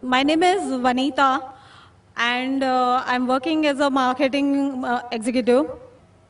My name is Vanita, and I'm working as a marketing executive.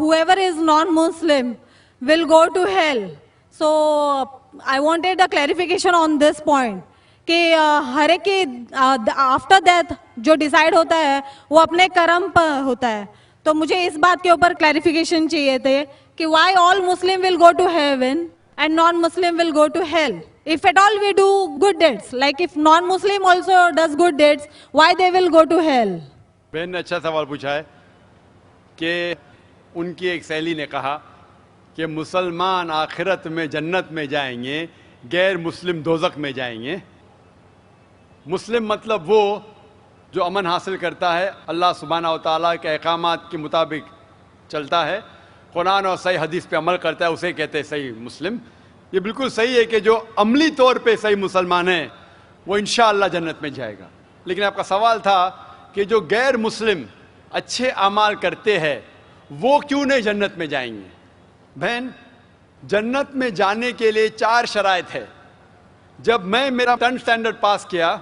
whoever is non-Muslim will go to hell. So I wanted a clarification on this point. کہ ہر ایک کے after death جو decide ہوتا ہے وہ اپنے کرم پر ہوتا ہے. تو مجھے اس بات کے اوپر کلیریفیکیشن چاہیے تھے کہ why all Muslim will go to heaven and non Muslim will go to hell. If at all we do good deeds, like if non-Muslim also does good deeds, why they will go to hell? بہن نے اچھا سوال پوچھا ہے کہ ان کی ایک سہیلی نے کہا کہ مسلمان آخرت میں جنت میں جائیں گے, غیر مسلم دوزخ میں جائیں گے. مسلم مطلب وہ جو امن حاصل کرتا ہے, اللہ سبحانہ و تعالیٰ کے احکامات کے مطابق چلتا ہے, قرآن اور صحیح حدیث پہ عمل کرتا ہے, اسے کہتے ہیں صحیح مسلم. یہ بالکل صحیح ہے کہ جو عملی طور پہ صحیح مسلمان ہے وہ انشاءاللہ جنت میں جائے گا. لیکن آپ کا سوال تھا کہ جو غیر مسلم اچھے اعمال کرتے ہیں وہ کیوں نہیں جنت میں جائیں گے. بہن, جنت میں جانے کے لیے 4 شرائط ہے. جب میں میرا 10th اسٹینڈرڈ پاس کیا,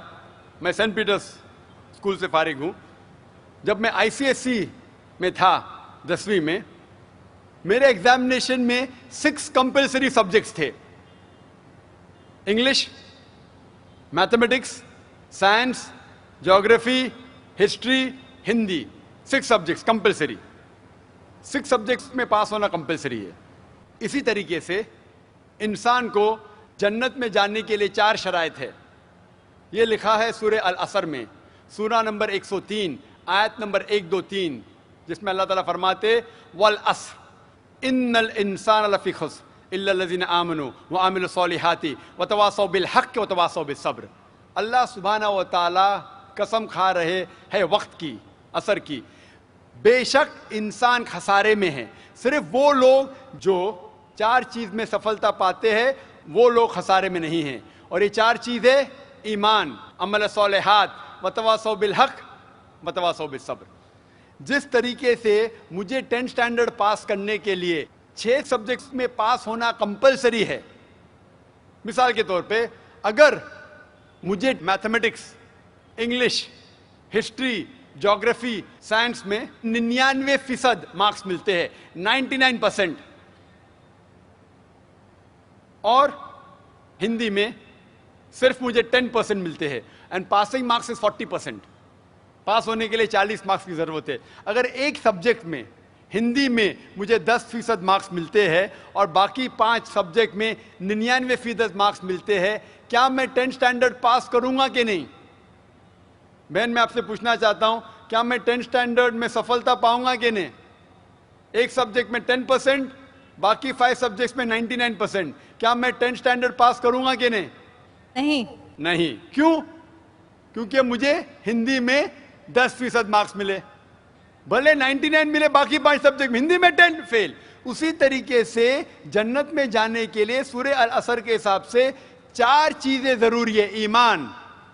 میں سینٹ پیٹرز اسکول سے فارغ ہوں, جب میں ICSE میں تھا 10ویں میں, میرے ایگزامینیشن میں 6 کمپلسری سبجیکٹس تھے. English, mathematics, science, geography, history, Hindi, 6 subjects compulsory. 6 subjects میں پاس ہونا کمپلسری ہے. اسی طریقے سے انسان کو جنت میں جانے کے لیے 4 شرائط ہے. یہ لکھا ہے سورہ العصر میں, سورہ نمبر 103 آیت نمبر 1 2 3, جس میں اللہ تعالیٰ فرماتے والعصر ان الانسان لفی خسر الا الذین آمنوا وعملوا الصالحات وتواصوا بالحق وتواصوا بالصبر. اللہ سبحانہ و تعالیٰ قسم کھا رہے ہے وقت کی, عصر کی, بے شک انسان خسارے میں ہے. صرف وہ لوگ جو 4 چیز میں سفلتا پاتے ہیں وہ لوگ خسارے میں نہیں ہیں. اور یہ 4 چیزیں ایمان, عمل صالحات, وتواصوا بالحق, وتواصوا بالصبر. جس طریقے سے مجھے 10th اسٹینڈرڈ پاس کرنے کے لیے 6 سبجیکٹس میں پاس ہونا کمپلسری ہے. مثال کے طور پہ اگر مجھے mathematics, English, history, geography, science میں 99% مارکس ملتے ہیں, 99%, اور ہندی میں صرف مجھے 10% ملتے ہیں, اینڈ پاسنگ مارکس از 40%. پاس ہونے کے لیے 40 مارکس کی ضرورت ہے. اگر ایک سبجیکٹ میں, ہندی میں مجھے 10% مارکس ملتے ہیں اور باقی 5 سبجیکٹ میں 99% مارکس ملتے ہیں, کیا میں 10th اسٹینڈرڈ پاس کروں گا کہ نہیں؟ بہن, میں آپ سے پوچھنا چاہتا ہوں, کیا میں 10th اسٹینڈرڈ میں سفلتا پاؤں گا کہ نہیں؟ ایک سبجیکٹ میں 10%, باقی 5 سبجیکٹس میں 99%, کیا میں 10th اسٹینڈرڈ پاس کروں گا کہ نہیں؟ نہیں. کیوں؟ کیونکہ مجھے ہندی میں 10% مارکس ملے, بھلے 99 ملے, باقی 5 سبجیکٹ ہندی میں 10 فیل. اسی طریقے سے جنت میں جانے کے لیے سورہ العصر کے حساب سے 4 چیزیں ضروری ہے. ایمان,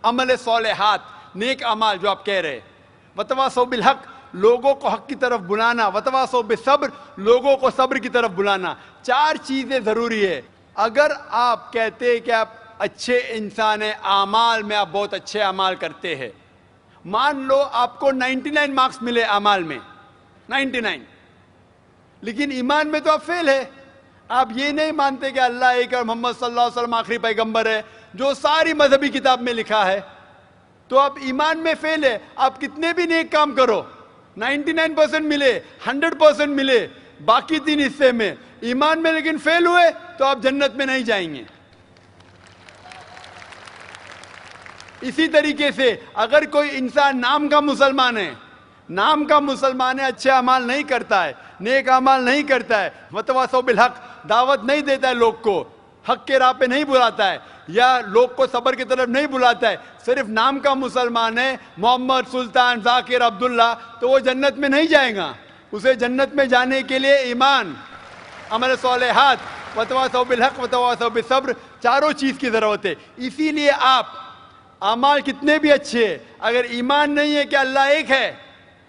عمل صالحات, نیک اعمال جو آپ کہہ رہے, وتواصوا بالحق, لوگوں کو حق کی طرف بلانا, وتواصوا بالصبر, لوگوں کو صبر کی طرف بلانا. 4 چیزیں ضروری ہے. اگر آپ کہتے ہیں کہ آپ اچھے انسان ہیں, اعمال میں آپ بہت اچھے اعمال کرتے ہیں, مان لو آپ کو 99 مارکس ملے اعمال میں, 99, لیکن ایمان میں تو آپ فیل ہے. آپ یہ نہیں مانتے کہ اللہ ایک اور محمد صلی اللہ علیہ وسلم آخری پیغمبر ہے, جو ساری مذہبی کتاب میں لکھا ہے, تو آپ ایمان میں فیل ہے. آپ کتنے بھی نیک کام کرو, 99% ملے, 100% ملے, باقی 3 حصے میں ایمان میں لیکن فیل ہوئے, تو آپ جنت میں نہیں جائیں گے. اسی طریقے سے اگر کوئی انسان نام کا مسلمان ہے, نام کا مسلمان ہے, اچھے اعمال نہیں کرتا ہے, نیک اعمال نہیں کرتا ہے, وتواصوا بالحق, دعوت نہیں دیتا ہے لوگ کو, حق کے راہ پہ نہیں بلاتا ہے, یا لوگ کو صبر کی طرف نہیں بلاتا ہے, صرف نام کا مسلمان ہے, محمد, سلطان, ذاکر, عبداللہ, تو وہ جنت میں نہیں جائے گا. اسے جنت میں جانے کے لیے ایمان, عمل صالحات, وتواصوا بالحق, وتواصوا بالصبر, 4 چیز کی ضرورت ہے. اسی لیے آپ اعمال کتنے بھی اچھے, اگر ایمان نہیں ہے کہ اللہ ایک ہے,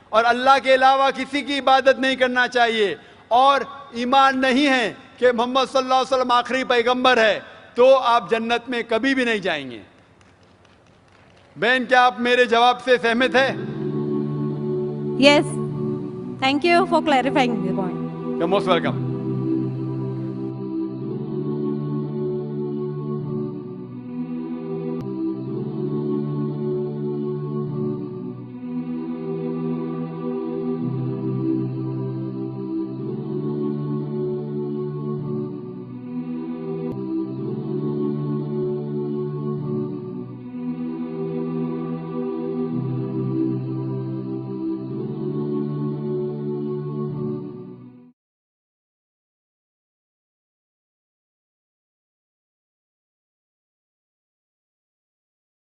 اور اللہ کے علاوہ کسی کی عبادت نہیں کرنا چاہیے، اور ایمان نہیں ہے کہ محمد صلی اللہ علیہ وسلم آخری پیغمبر ہے، تو آپ جنت میں کبھی بھی نہیں جائیں گے۔ بہن، کیا آپ میرے جواب سے سہمت ہے؟ Yes. Thank you for clarifying the point. You're most welcome.